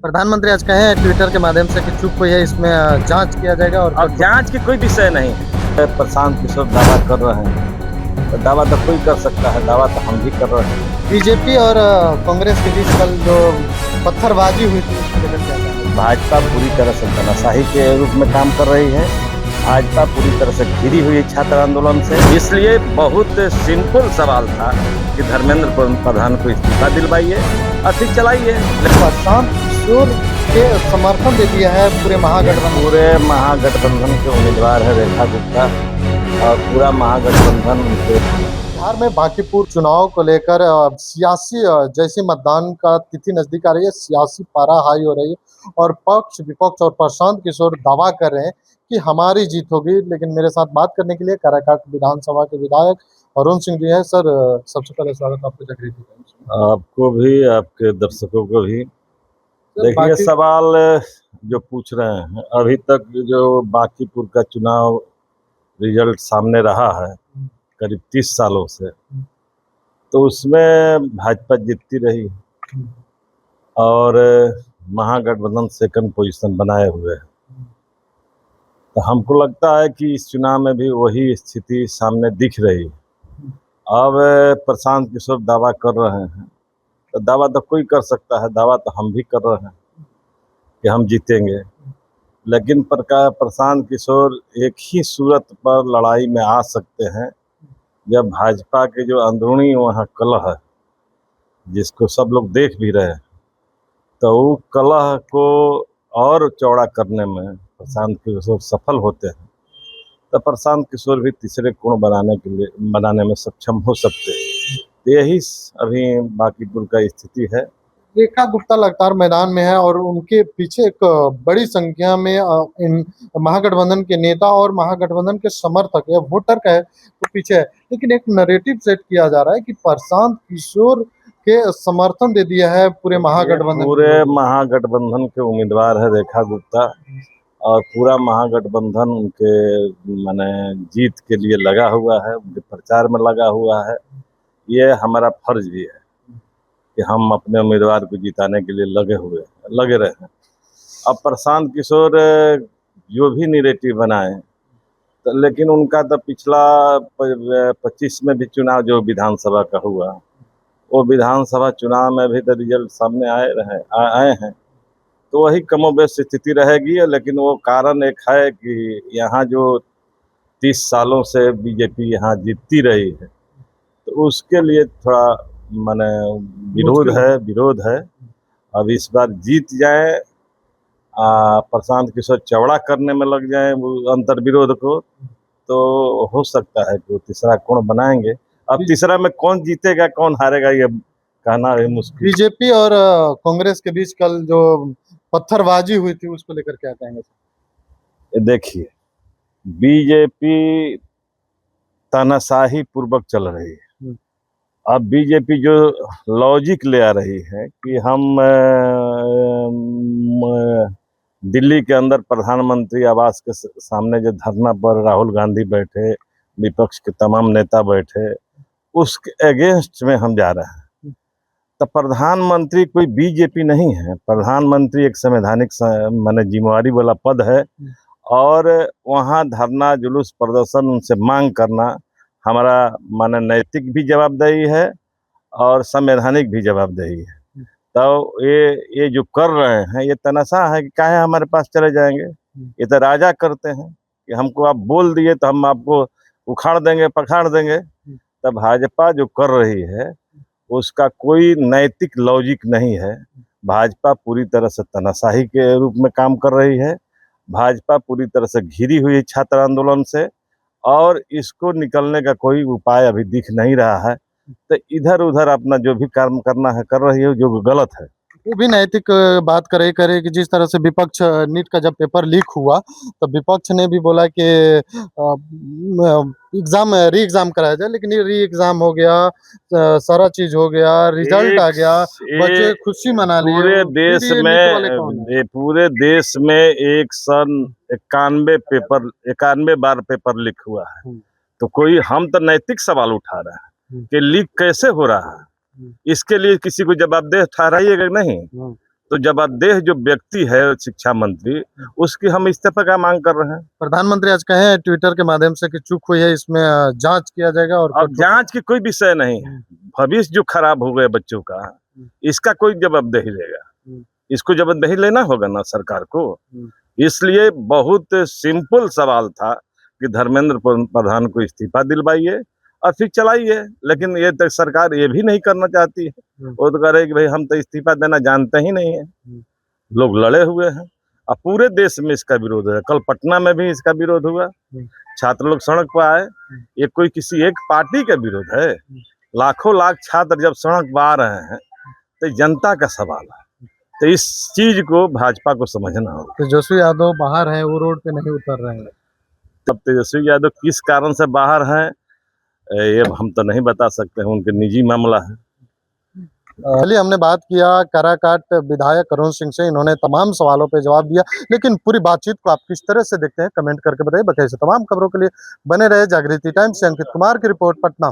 प्रधानमंत्री आज कहे हैं ट्विटर के माध्यम से कि चूक हुई है, इसमें जांच किया जाएगा और अब जांच की कोई विषय नहीं। प्रशांत किशोर दावा कर रहे हैं, तो दावा तो कोई कर सकता है, दावा तो हम भी कर रहे हैं। बीजेपी और कांग्रेस के बीच कल जो पत्थरबाजी हुई थी उसको लेकर क्या कहना है? भाजपा पूरी तरह से तानाशाही के रूप में काम कर रही है। भाजपा पूरी तरह से घिरी हुई है छात्र आंदोलन से। इसलिए बहुत सिंपल सवाल था कि धर्मेंद्र प्रधान को इस्तीफा दिलवाइए और फिर चलाइए। प्रशांत किशोर के समर्थन दे दिया है पूरे महागठबंधन के उम्मीदवार है रेखा गुप्ता और पूरा महागठबंधन उनके। बिहार में बांकीपुर चुनाव को लेकर सियासी जैसे मतदान का तिथि नजदीक आ रही है, सियासी पारा हाई हो रही है और पक्ष विपक्ष और प्रशांत किशोर दावा कर रहे हैं कि हमारी जीत होगी। लेकिन मेरे साथ बात करने के लिए काराकाट विधानसभा के विधायक अरुण सिंह जी है। सर, सबसे पहले स्वागत आपको जागृति टाइम्स में। आपको भी, आपके दर्शकों को भी। देखिए, सवाल जो पूछ रहे हैं, अभी तक जो बांकीपुर का चुनाव रिजल्ट सामने रहा है करीब 30 सालों से, तो उसमें भाजपा जीतती रही और महागठबंधन सेकंड पोजीशन बनाए हुए है। तो हमको लगता है कि इस चुनाव में भी वही स्थिति सामने दिख रही है। अब प्रशांत किशोर दावा कर रहे हैं, तो दावा तो कोई कर सकता है, दावा तो हम भी कर रहे हैं कि हम जीतेंगे। लेकिन प्रशांत किशोर एक ही सूरत पर लड़ाई में आ सकते हैं जब भाजपा के जो अंदरूनी वहाँ कलह है, जिसको सब लोग देख भी रहे हैं, तो वो कलह को और चौड़ा करने में प्रशांत किशोर सफल होते हैं, तो प्रशांत किशोर भी तीसरे कोण बनाने में सक्षम हो सकते हैं। यही अभी बांकीपुर का स्थिति है। रेखा गुप्ता लगातार मैदान में है और उनके पीछे एक बड़ी संख्या में इन महागठबंधन के नेता और महागठबंधन के समर्थक या वोटर का है तो पीछे है। लेकिन एक नैरेटिव सेट किया जा रहा है कि प्रशांत किशोर के समर्थन दे दिया है पूरे महागठबंधन के उम्मीदवार है रेखा गुप्ता और पूरा महागठबंधन उनके माने जीत के लिए लगा हुआ है, उनके प्रचार में लगा हुआ है। ये हमारा फर्ज भी है कि हम अपने उम्मीदवार को जिताने के लिए लगे रहे हैं। अब प्रशांत किशोर जो भी नैरेटिव बनाए, तो लेकिन उनका तो पिछला 25 में भी चुनाव जो विधानसभा का हुआ, वो विधानसभा चुनाव में भी तो रिजल्ट सामने आए हैं, तो वही कमोबेश स्थिति रहेगी। लेकिन वो कारण एक है कि यहाँ जो 30 सालों से बीजेपी यहाँ जीतती रही है, तो उसके लिए थोड़ा माने विरोध है। अब इस बार जीत जाए, प्रशांत किशोर चौड़ा करने में लग जाए वो अंतर विरोध को, तो हो सकता है कि वो तीसरा कोण बनाएंगे। अब तीसरा में कौन जीतेगा कौन हारेगा ये कहना भी मुश्किल। बीजेपी और कांग्रेस के बीच कल जो पत्थरबाजी हुई थी उसको लेकर क्या कहेंगे? देखिए, बीजेपी तानाशाही पूर्वक चल रही है। अब बीजेपी जो लॉजिक ले आ रही है कि हम दिल्ली के अंदर प्रधानमंत्री आवास के सामने जो धरना पर राहुल गांधी बैठे, विपक्ष के तमाम नेता बैठे, उसके अगेंस्ट में हम जा रहे हैं। तो प्रधानमंत्री कोई बीजेपी नहीं है, प्रधानमंत्री एक संवैधानिक माने जिम्मेवारी वाला पद है और वहाँ धरना जुलूस प्रदर्शन उनसे मांग करना हमारा माने नैतिक भी जवाबदेही है और संवैधानिक भी जवाबदेही है। तो ये जो कर रहे हैं ये तनाशा है कि काहे हमारे पास चले जाएंगे। ये तो राजा करते हैं कि हमको आप बोल दिए तो हम आपको उखाड़ देंगे, पखाड़ देंगे। तो भाजपा जो कर रही है उसका कोई नैतिक लॉजिक नहीं है। भाजपा पूरी तरह से तानाशाही के रूप में काम कर रही है। भाजपा पूरी तरह से घिरी हुई है छात्र आंदोलन से और इसको निकलने का कोई उपाय अभी दिख नहीं रहा है। तो इधर उधर अपना जो भी काम करना है कर रही है, जो गलत है। वो भी नैतिक बात करे कि जिस तरह से विपक्ष नीट का जब पेपर लीक हुआ तो विपक्ष ने भी बोला कि एग्जाम री एग्जाम कराया जाए, लेकिन ये री एग्जाम हो गया, सारा चीज हो गया, रिजल्ट आ गया, बच्चे खुशी मना लिए। पूरे देश में एक सन 91 बार पेपर लीक हुआ है। तो कोई हम तो नैतिक सवाल उठा रहे हैं कि लीक कैसे हो रहा है, इसके लिए किसी को जवाबदेह ठहराइएगा नहीं। तो जवाबदेह जो व्यक्ति है शिक्षा मंत्री, उसकी हम इस्तीफे का मांग कर रहे हैं। प्रधानमंत्री आज कहे हैं ट्विटर के माध्यम से कि चूक हुई है, इसमें जांच किया जाएगा और अब जांच की कोई विषय नहीं है। भविष्य जो खराब हो गया बच्चों का, इसका कोई जवाबदेही लेगा। इसको जवाबदेही लेना होगा ना सरकार को। इसलिए बहुत सिंपल सवाल था कि धर्मेंद्र प्रधान को इस्तीफा दिलवाइए और फिर चलाइए, लेकिन ये तक सरकार ये भी नहीं करना चाहती है। वो तो कह रहे कि भाई हम तो इस्तीफा देना जानते ही नहीं है। लोग लड़े हुए हैं, अब पूरे देश में इसका विरोध है। कल पटना में भी इसका विरोध हुआ, छात्र लोग सड़क पर आए। ये कोई किसी एक पार्टी का विरोध है? लाखों लाख छात्र जब सड़क पर आ रहे हैं तो जनता का सवाल है। तो इस चीज को भाजपा को समझना होगा। तेजस्वी यादव बाहर हैं, वो रोड पे नहीं उतर रहे हैं। तब तेजस्वी यादव किस कारण से बाहर हैं ये हम तो नहीं बता सकते हैं, उनके निजी मामला है। चलिए, हमने बात किया काराकाट विधायक अरुण सिंह से। इन्होंने तमाम सवालों पे जवाब दिया, लेकिन पूरी बातचीत को आप किस तरह से देखते हैं कमेंट करके बताइए। बकाया से तमाम खबरों के लिए बने रहे जागृति टाइम्स से। अंकित कुमार की रिपोर्ट, पटना।